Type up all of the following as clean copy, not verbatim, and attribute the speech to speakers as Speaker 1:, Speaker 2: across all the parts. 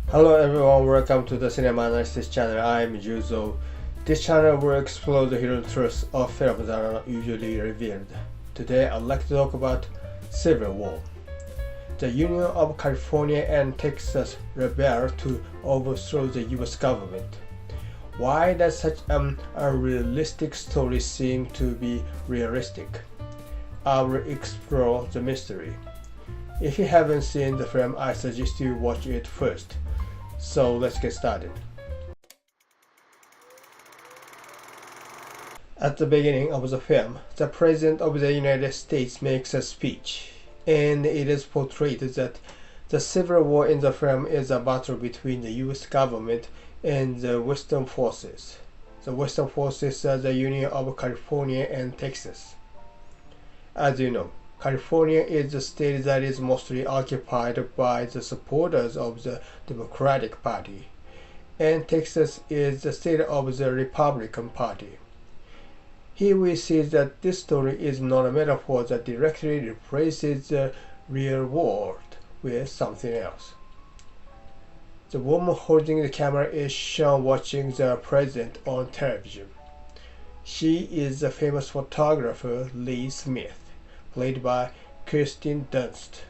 Speaker 1: Hello everyone, welcome to the Cinema Analysis channel. I'm Juzo. This channel will explore the hidden truths of films that are not usually revealed. Today I'd like to talk about Civil War. The Union of California and Texas rebel to overthrow the US government. Why does such an unrealistic story seem to be realistic? I will explore the mystery. If you haven't seen the film, I suggest you watch it first. So let's get started. At the beginning of the film, the President of the United States makes a speech, and it is portrayed that the Civil War in the film is a battle between the US government and the Western forces. The Western forces are the Union of California and Texas. As you know, California is the state that is mostly occupied by the supporters of the Democratic Party, and Texas is the state of the Republican Party. Here we see that this story is not a metaphor that directly replaces the real world with something else. The woman holding the camera is shown watching the president on television. She is the famous photographer Lee Smith, played by Kirsten Dunst.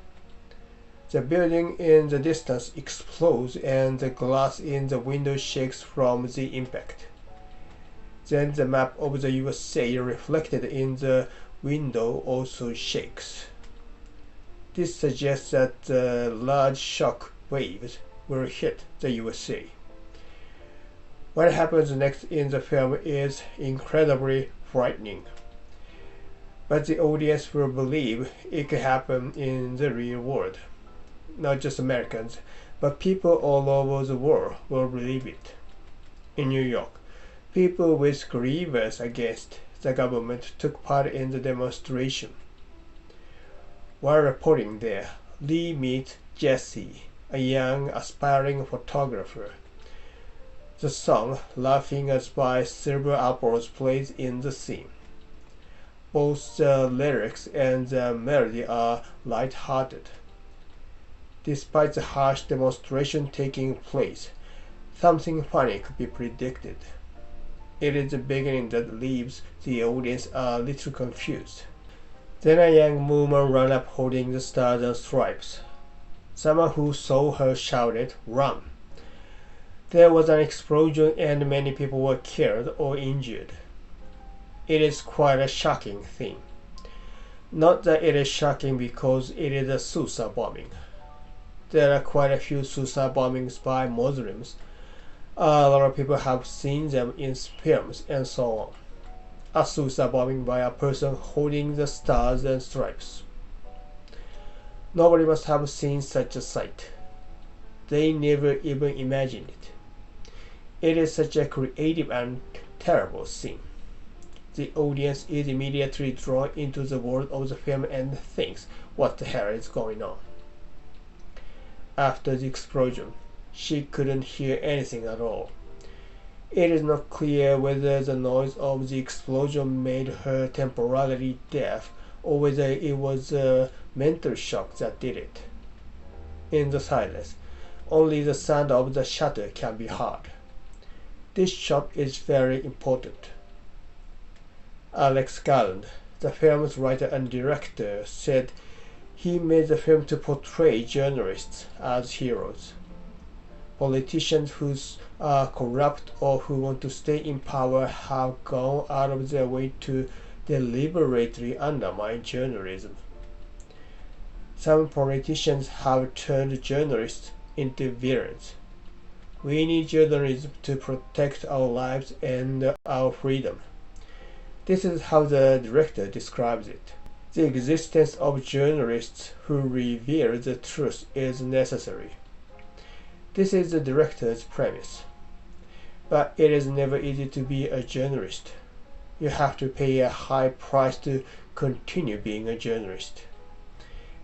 Speaker 1: The building in the distance explodes and the glass in the window shakes from the impact. Then the map of the USA reflected in the window also shakes. This suggests that large shock waves will hit the USA. What happens next in the film is incredibly frightening, but the audience will believe it could happen in the real world. Not just Americans, but people all over the world will believe it. In New York, people with grievances against the government took part in the demonstration. While reporting there, Lee meets Jesse, a young aspiring photographer. The song "Laughing Us by Silver Apples" plays in the scene. Both the lyrics and the melody are light-hearted. Despite the harsh demonstration taking place, something funny could be predicted. It is the beginning that leaves the audience a little confused. Then a young woman ran up holding the stars and stripes. Someone who saw her shouted, "Run!" There was an explosion and many people were killed or injured. It is quite a shocking thing. Not that it is shocking because it is a suicide bombing. There are quite a few suicide bombings by Muslims. A lot of people have seen them in films and so on. A suicide bombing by a person holding the stars and stripes. Nobody must have seen such a sight. They never even imagined it. It is such a creative and terrible scene. The audience is immediately drawn into the world of the film and thinks, what the hell is going on? After the explosion, she couldn't hear anything at all. It is not clear whether the noise of the explosion made her temporarily deaf or whether it was a mental shock that did it. In the silence, only the sound of the shutter can be heard. This shot is very important. Alex Garland, the film's writer and director, said he made the film to portray journalists as heroes. Politicians who are corrupt or who want to stay in power have gone out of their way to deliberately undermine journalism. Some politicians have turned journalists into villains. We need journalism to protect our lives and our freedom. This is how the director describes it. The existence of journalists who reveal the truth is necessary. This is the director's premise. But it is never easy to be a journalist. You have to pay a high price to continue being a journalist.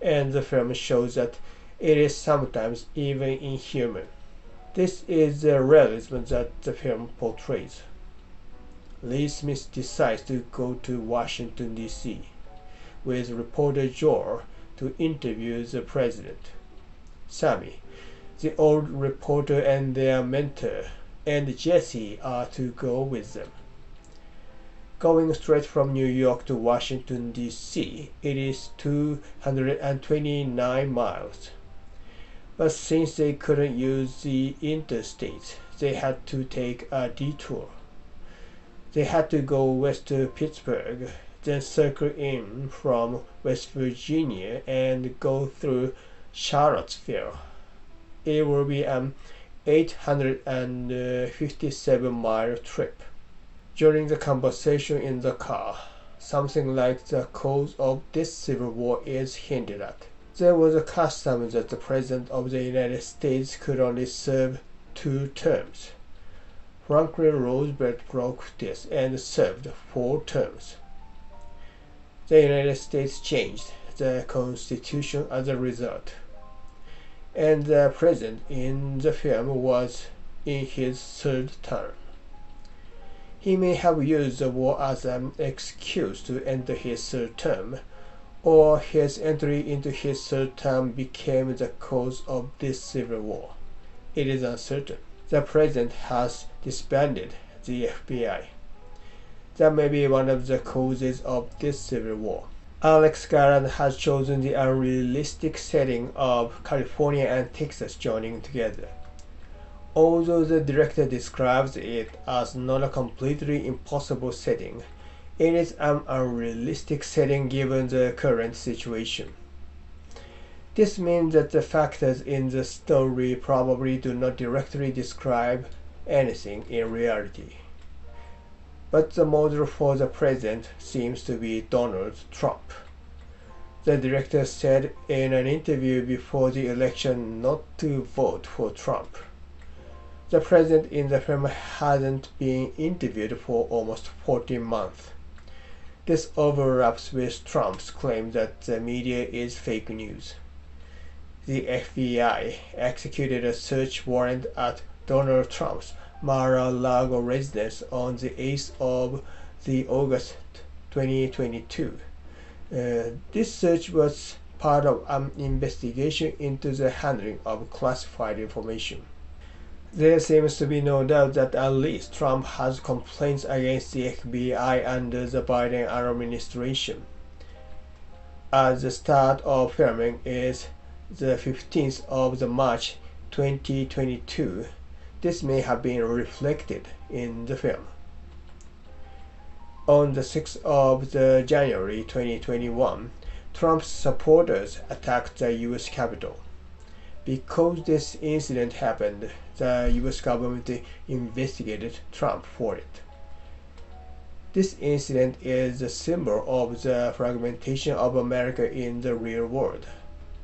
Speaker 1: And the film shows that it is sometimes even inhuman. This is the realism that the film portrays. Lee Smith decides to go to Washington, D.C. with reporter Joel to interview the president. Sammy, The old reporter and their mentor and Jesse are to go with them. Going straight from New York to Washington, D.C., it is 229 miles. But since they couldn't use the interstate, they had to take a detour. They had to go west to Pittsburgh, then circle in from West Virginia and go through Charlottesville. It will be an 857-mile trip. During the conversation in the car, something like the cause of this civil war is hinted at. There was a custom that the President of the United States could only serve 2 terms. Franklin Roosevelt broke this and served 4 terms. The United States changed the Constitution as a result, and the President in the film was in his 3rd term. He may have used the war as an excuse to enter his 3rd term, or his entry into his 3rd term became the cause of this civil war. It is uncertain. The President has disbanded the FBI. That may be one of the causes of this civil war. Alex Garland has chosen the unrealistic setting of California and Texas joining together. Although the director describes it as not a completely impossible setting, it is an unrealistic setting given the current situation. This means that the factors in the story probably do not directly describe anything in reality. But the model for the president seems to be Donald Trump. The director said in an interview before the election not to vote for Trump. The president in the film hasn't been interviewed for almost 14 months. This overlaps with Trump's claim that the media is fake news. The FBI executed a search warrant at Donald Trump's Mar-a-Lago residence on the 8th of August 2022. This search was part of an investigation into the handling of classified information. There seems to be no doubt that at least Trump has complaints against the FBI under the Biden administration. At the start of filming is the 15th of March 2022. This may have been reflected in the film. On the 6th of January 2021, Trump's supporters attacked the U.S. Capitol. Because this incident happened, the U.S. government investigated Trump for it. This incident is a symbol of the fragmentation of America in the real world,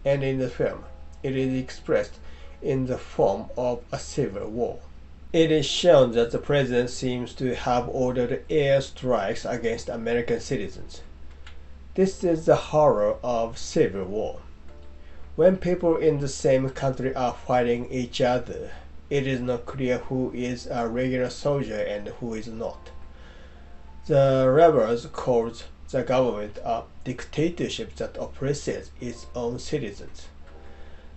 Speaker 1: and in the film, it is expressed in the form of a civil war. It is shown that the president seems to have ordered airstrikes against American citizens. This is the horror of civil war. When people in the same country are fighting each other, it is not clear who is a regular soldier and who is not. The rebels called the government a dictatorship that oppresses its own citizens.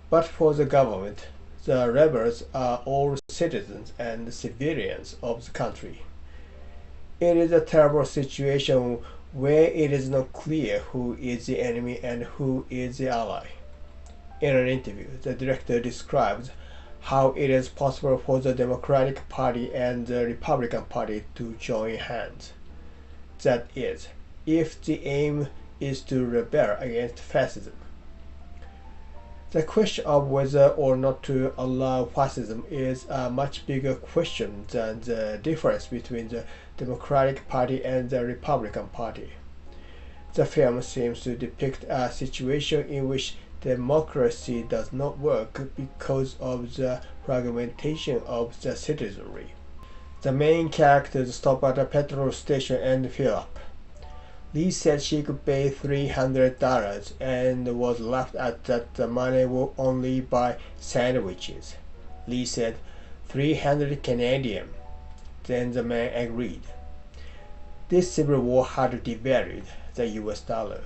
Speaker 1: But for the government, the rebels are all citizens and civilians of the country. It is a terrible situation where it is not clear who is the enemy and who is the ally. In an interview, the director describes how it is possible for the Democratic Party and the Republican Party to join hands. That is, if the aim is to rebel against fascism. The question of whether or not to allow fascism is a much bigger question than the difference between the Democratic Party and the Republican Party. The film seems to depict a situation in which democracy does not work because of the fragmentation of the citizenry. The main characters stop at a petrol station and fill up. Lee said she could pay $300 and was laughed at that the money will only buy sandwiches. Lee said 300 Canadian. Then the man agreed. This civil war had devalued the US dollar.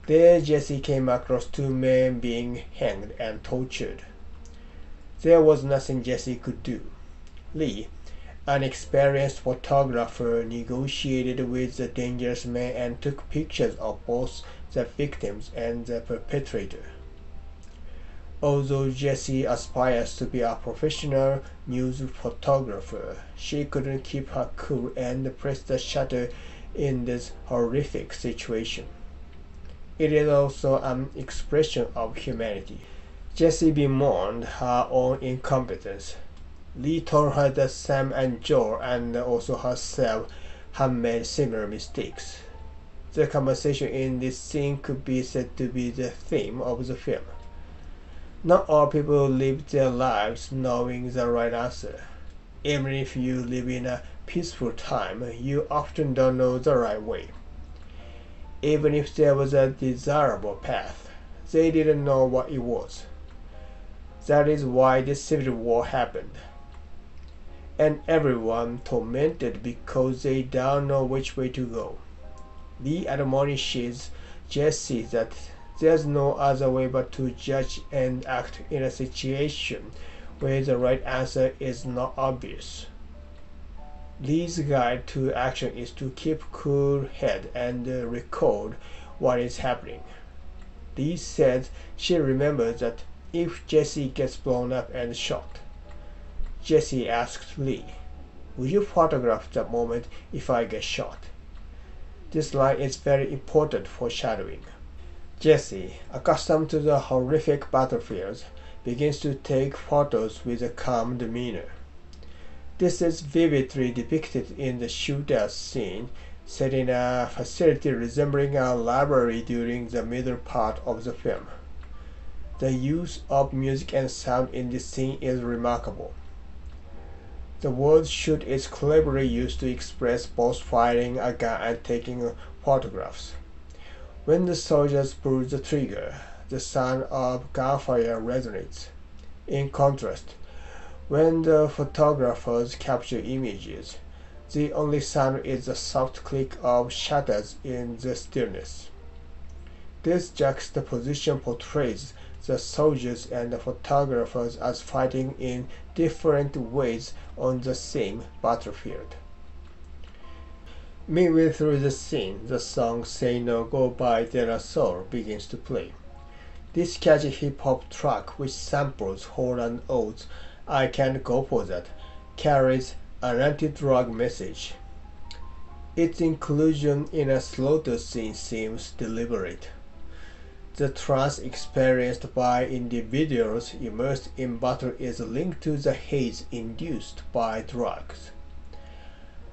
Speaker 1: There Jesse came across 2 men being hanged and tortured. There was nothing Jesse could do. Lee, an experienced photographer, negotiated with the dangerous man and took pictures of both the victims and the perpetrator. Although Jessie aspires to be a professional news photographer, she couldn't keep her cool and press the shutter in this horrific situation. It is also an expression of humanity. Jessie bemoaned her own incompetence. Lee told her that Sam and Joel and also herself had made similar mistakes. The conversation in this scene could be said to be the theme of the film. Not all people live their lives knowing the right answer. Even if you live in a peaceful time, you often don't know the right way. Even if there was a desirable path, they didn't know what it was. That is why the Civil War happened. And everyone tormented because they don't know which way to go. Lee admonishes Jesse that there's no other way but to judge and act in a situation where the right answer is not obvious. Lee's guide to action is to keep cool head and record what is happening. Lee said she remembers that if Jesse gets blown up and shot. Jesse asked Lee, "Will you photograph that moment if I get shot?" This line is very important foreshadowing. Jesse, accustomed to the horrific battlefields, begins to take photos with a calm demeanor. This is vividly depicted in the shootout scene, set in a facility resembling a library during the middle part of the film. The use of music and sound in this scene is remarkable. The word shoot is cleverly used to express both firing a gun and taking photographs. When the soldiers pull the trigger, the sound of gunfire resonates. In contrast, when the photographers capture images, the only sound is the soft click of shutters in the stillness. This juxtaposition portrays the soldiers and the photographers as fighting in different ways on the same battlefield. Midway through the scene, the song Say No Go by De La Soul begins to play. This catchy hip-hop track, which samples Hall & Oates' I Can't Go For That, carries an anti-drug message. Its inclusion in a slaughter scene seems deliberate. The trance experienced by individuals immersed in battle is linked to the haze induced by drugs.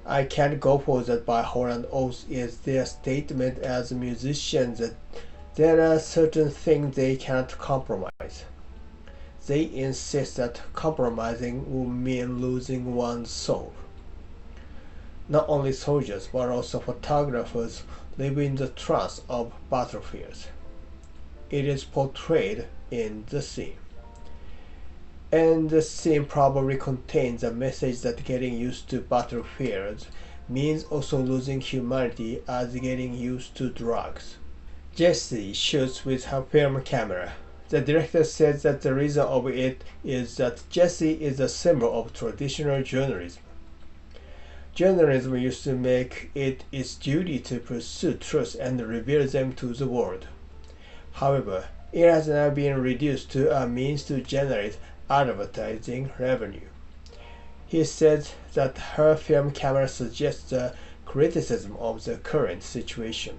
Speaker 1: I Can't Go For That by Hall & Oates is their statement as musicians that there are certain things they cannot compromise. They insist that compromising will mean losing one's soul. Not only soldiers but also photographers live in the trance of battlefields. It is portrayed in the scene. And the scene probably contains a message that getting used to battlefields means also losing humanity as getting used to drugs. Jessie shoots with her film camera. The director says that the reason of it is that Jessie is a symbol of traditional journalism. Journalism used to make it its duty to pursue truth and reveal them to the world. However, it has now been reduced to a means to generate advertising revenue. He said that her film camera suggests a criticism of the current situation.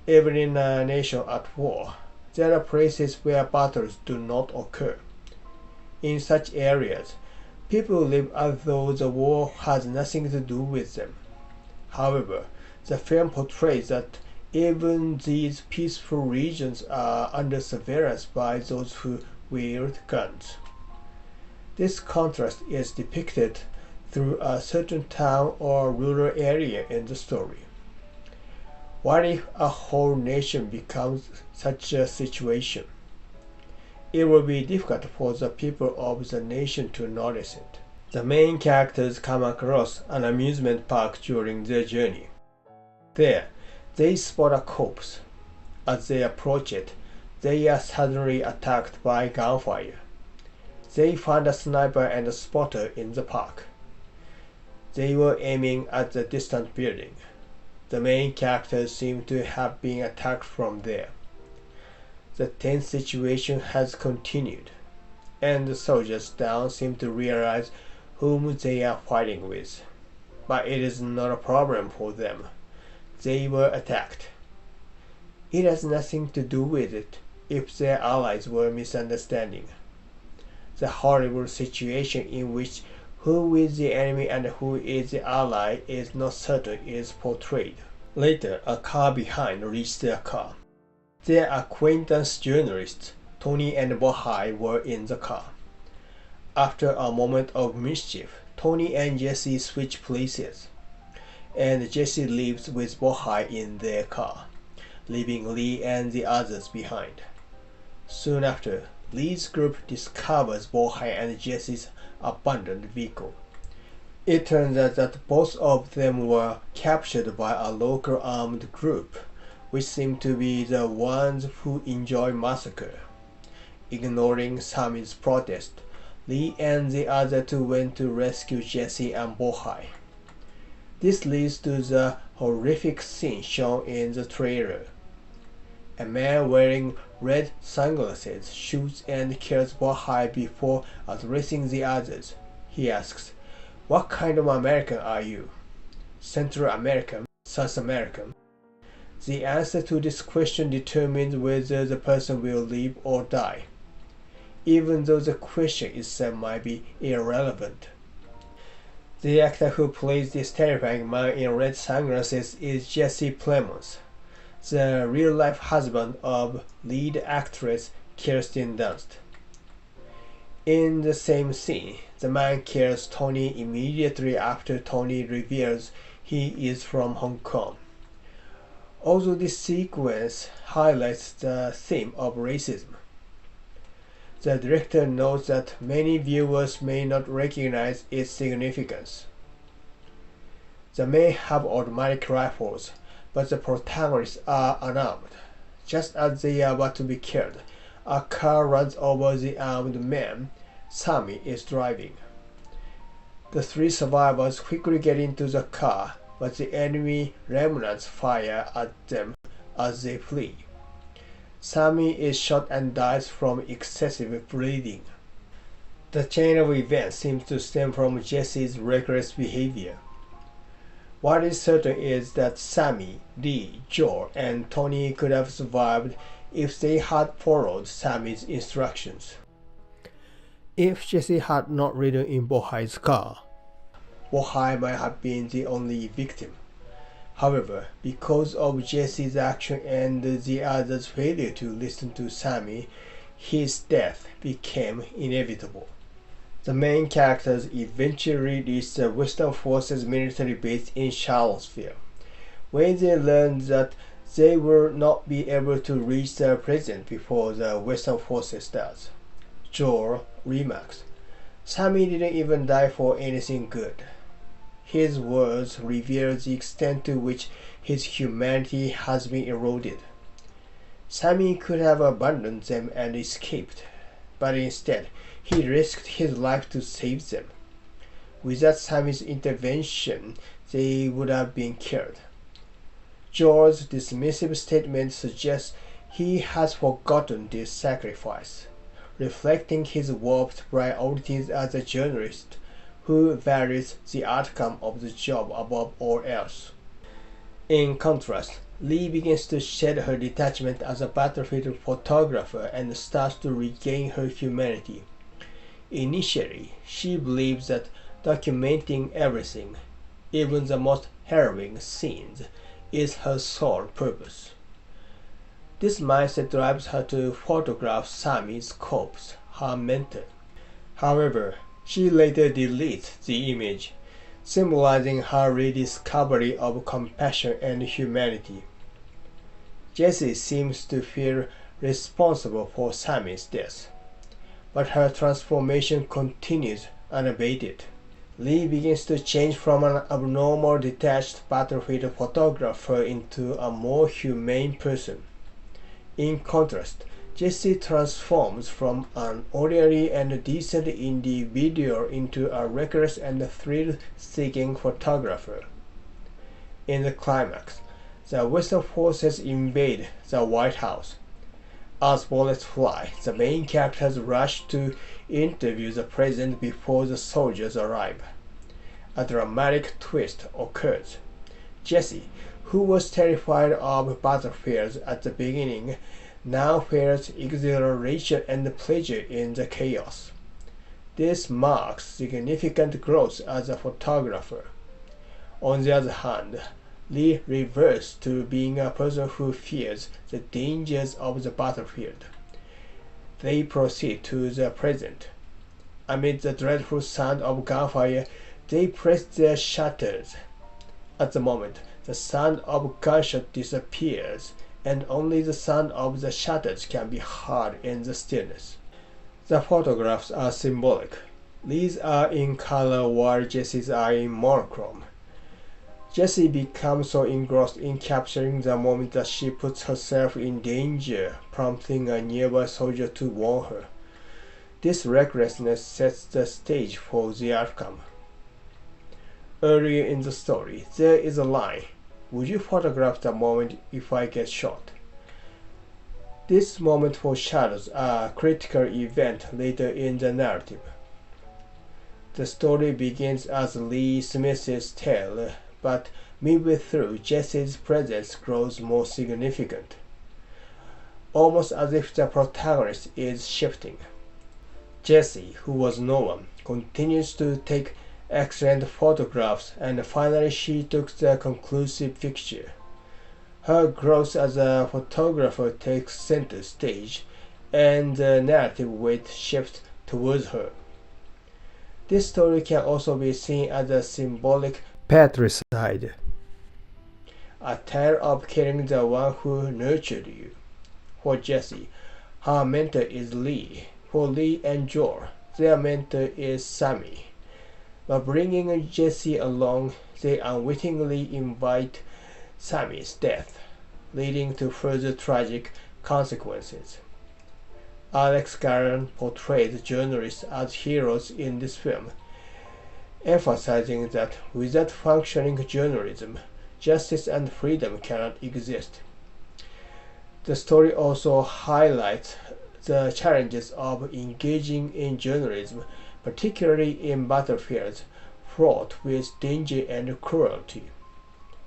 Speaker 1: Even in a nation at war, there are places where battles do not occur. In such areas, people live as though the war has nothing to do with them. However, the film portrays that even these peaceful regions are under surveillance by those who wield guns. This contrast is depicted through a certain town or rural area in the story. What if a whole nation becomes such a situation? It will be difficult for the people of the nation to notice it. The main characters come across an amusement park during their journey. There, they spot a corpse. As they approach it, they are suddenly attacked by gunfire. They find a sniper and a spotter in the park. They were aiming at the distant building. The main characters seem to have been attacked from there. The tense situation has continued, and the soldiers down seem to realize whom they are fighting with. But it is not a problem for them. They were attacked. It has nothing to do with it if their allies were misunderstanding. The horrible situation in which who is the enemy and who is the ally is not certain is portrayed. Later, a car behind reached their car. Their acquaintance journalists, Tony and Bohai, were in the car. After a moment of mischief, Tony and Jesse switch places, and Jesse leaves with Bohai in their car, leaving Lee and the others behind. Soon after, Lee's group discovers Bohai and Jesse's abandoned vehicle. It turns out that both of them were captured by a local armed group, which seem to be the ones who enjoy massacre. Ignoring Sammy's protest, Lee and the other two went to rescue Jesse and Bohai. This leads to the horrific scene shown in the trailer. A man wearing red sunglasses shoots and kills Bohai before addressing the others. He asks, "What kind of American are you? Central American? South American?" The answer to this question determines whether the person will live or die, even though the question itself might be irrelevant. The actor who plays this terrifying man in red sunglasses is Jesse Plemons, the real-life husband of lead actress Kirsten Dunst. In the same scene, the man kills Tony immediately after Tony reveals he is from Hong Kong. Although this sequence highlights the theme of racism, the director notes that many viewers may not recognize its significance. The men have automatic rifles, but the protagonists are unarmed. Just as they are about to be killed, a car runs over the armed man Sammy is driving. The three survivors quickly get into the car, but the enemy remnants fire at them as they flee. Sammy is shot and dies from excessive bleeding. The chain of events seems to stem from Jesse's reckless behavior. What is certain is that Sammy, Lee, Joel, and Tony could have survived if they had followed Sammy's instructions. If Jesse had not ridden in Bohai's car, Bohai might have been the only victim. However, because of Jesse's action and the others' failure to listen to Sammy, his death became inevitable. The main characters eventually reach the Western Forces military base in Charlottesville, where they learn that they will not be able to reach the president before the Western Forces does. Joel remarks, "Sammy didn't even die for anything good." His words reveal the extent to which his humanity has been eroded. Sammy could have abandoned them and escaped, but instead he risked his life to save them. Without Sammy's intervention, they would have been killed. Joel's dismissive statement suggests he has forgotten this sacrifice, reflecting his warped priorities as a journalist who values the outcome of the job above all else. In contrast, Lee begins to shed her detachment as a battlefield photographer and starts to regain her humanity. Initially, she believes that documenting everything, even the most harrowing scenes, is her sole purpose. This mindset drives her to photograph Sammy's corpse, her mentor. However, she later deletes the image, symbolizing her rediscovery of compassion and humanity. Jessie seems to feel responsible for Sammy's death, but her transformation continues unabated. Lee begins to change from an abnormal detached battlefield photographer into a more humane person. In contrast, Jesse transforms from an ordinary and decent individual into a reckless and thrill-seeking photographer. In the climax, the Western forces invade the White House. As bullets fly, the main characters rush to interview the president before the soldiers arrive. A dramatic twist occurs. Jesse, who was terrified of battlefields at the beginning, now feels exhilaration and pleasure in the chaos. This marks significant growth as a photographer. On the other hand, Lee reverts to being a person who fears the dangers of the battlefield. They proceed to the present. Amid the dreadful sound of gunfire, they press their shutters. At the moment, the sound of gunshot disappears, and only the sound of the shutters can be heard in the stillness. The photographs are symbolic. Lee's are in color while Jesse's are in monochrome. Jessie becomes so engrossed in capturing the moment that she puts herself in danger, prompting a nearby soldier to warn her. This recklessness sets the stage for the outcome. Earlier in the story, there is a line, "Would you photograph the moment if I get shot?" This moment foreshadows a critical event later in the narrative. The story begins as Lee Smith's tale, but midway through, Jesse's presence grows more significant, almost as if the protagonist is shifting. Jesse, who was no one, continues to take excellent photographs, and finally she took the conclusive picture. Her growth as a photographer takes center stage, and the narrative weight shifts towards her. This story can also be seen as a symbolic patricide, a tale of killing the one who nurtured you. For Jessie, her mentor is Lee. For Lee and Joel, their mentor is Sammy. By bringing Jessie along, they unwittingly invite Sammy's death, leading to further tragic consequences. Alex Garland portrays journalists as heroes in this film, emphasizing that without functioning journalism, justice and freedom cannot exist. The story also highlights the challenges of engaging in journalism, particularly in battlefields fraught with danger and cruelty.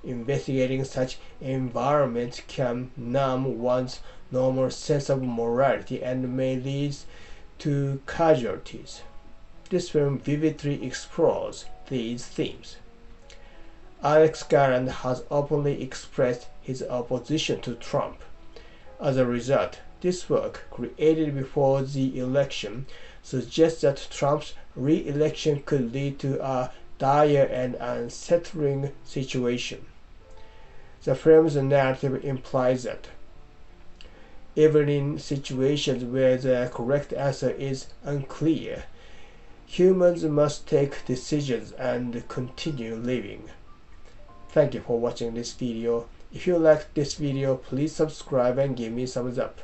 Speaker 1: Investigating such environments can numb one's normal sense of morality and may lead to casualties. This film vividly explores these themes. Alex Garland has openly expressed his opposition to Trump. As a result, this work, created before the election, suggests that Trump's re-election could lead to a dire and unsettling situation. The film's narrative implies that, even in situations where the correct answer is unclear, humans must take decisions and continue living. Thank you for watching this video. If you liked this video, please subscribe and give me a thumbs up.